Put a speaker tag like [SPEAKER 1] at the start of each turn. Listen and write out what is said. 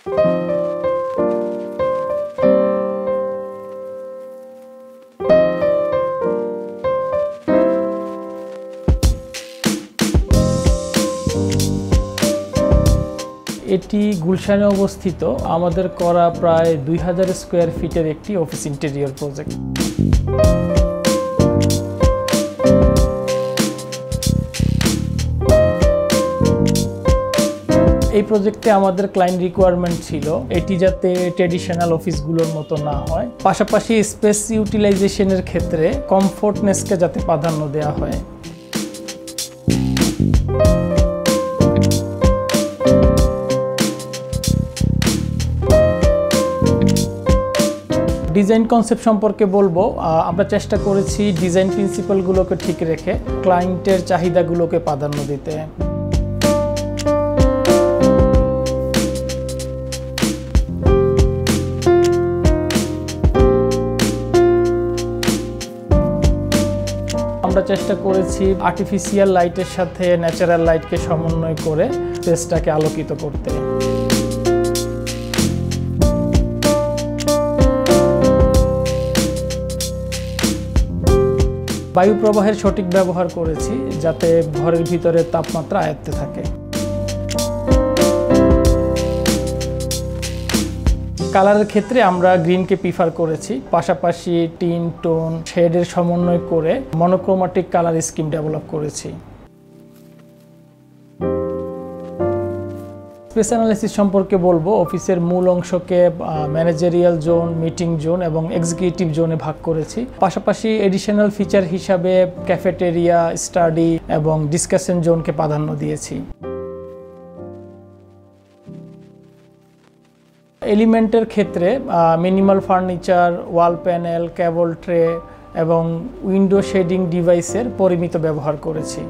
[SPEAKER 1] এটি গুলশানে অবস্থিত আমাদের করা প্রায় 2000 স্কয়ার ফিটের একটি অফিস ইন্টেরিয়র প্রজেক্ট। এই প্রজেক্টে আমাদের ক্লায়েন্ট রিকোয়ারমেন্ট ছিল এটি যাতে ট্র্যাডিশনাল অফিসগুলোর মতো না হয়, পাশাপাশি স্পেস ইউটিলাইজেশনের ক্ষেত্রে কমফোর্টনেসকে যাতে প্রাধান্য দেওয়া হয়। ডিজাইন কনসেপ্ট সম্পর্কে বলবো, আমরা চেষ্টা করেছি ডিজাইন প্রিন্সিপালগুলোকে ঠিক রেখে ক্লায়েন্টের চাহিদাগুলোকে প্রাধান্য দিতে। আমরা চেষ্টা করেছি আর্টিফিশিয়াল লাইটের সাথে ন্যাচারাল লাইটকে সমন্বয় করে স্পেসটাকে আলোকিত করতে। বায়ু প্রবাহের সঠিক ব্যবহার করেছি যাতে ঘরের ভিতরে তাপমাত্রা আয়ত্তে থাকে। কালারের ক্ষেত্রে আমরা গ্রিনকে প্রিফার করেছি, পাশাপাশি টিন টোন শেডের সমন্বয় করে মনোক্রোমাটিক কালার স্কিম ডেভেলপ করেছি। স্পেস অ্যানালাইসিস সম্পর্কে বলবো, অফিসের মূল অংশকে ম্যানেজারিয়াল জোন, মিটিং জোন এবং এক্সিকিউটিভ জোনে ভাগ করেছি। পাশাপাশি এডিশনাল ফিচার হিসাবে ক্যাফেটেরিয়া, স্টাডি এবং ডিসকাশন জোনকে প্রাধান্য দিয়েছি। এলিমেন্টের ক্ষেত্রে মিনিমাল ফার্নিচার, ওয়াল প্যানেল, কেবল ট্রে এবং উইন্ডো শেডিং ডিভাইসের পরিমিত ব্যবহার করেছি।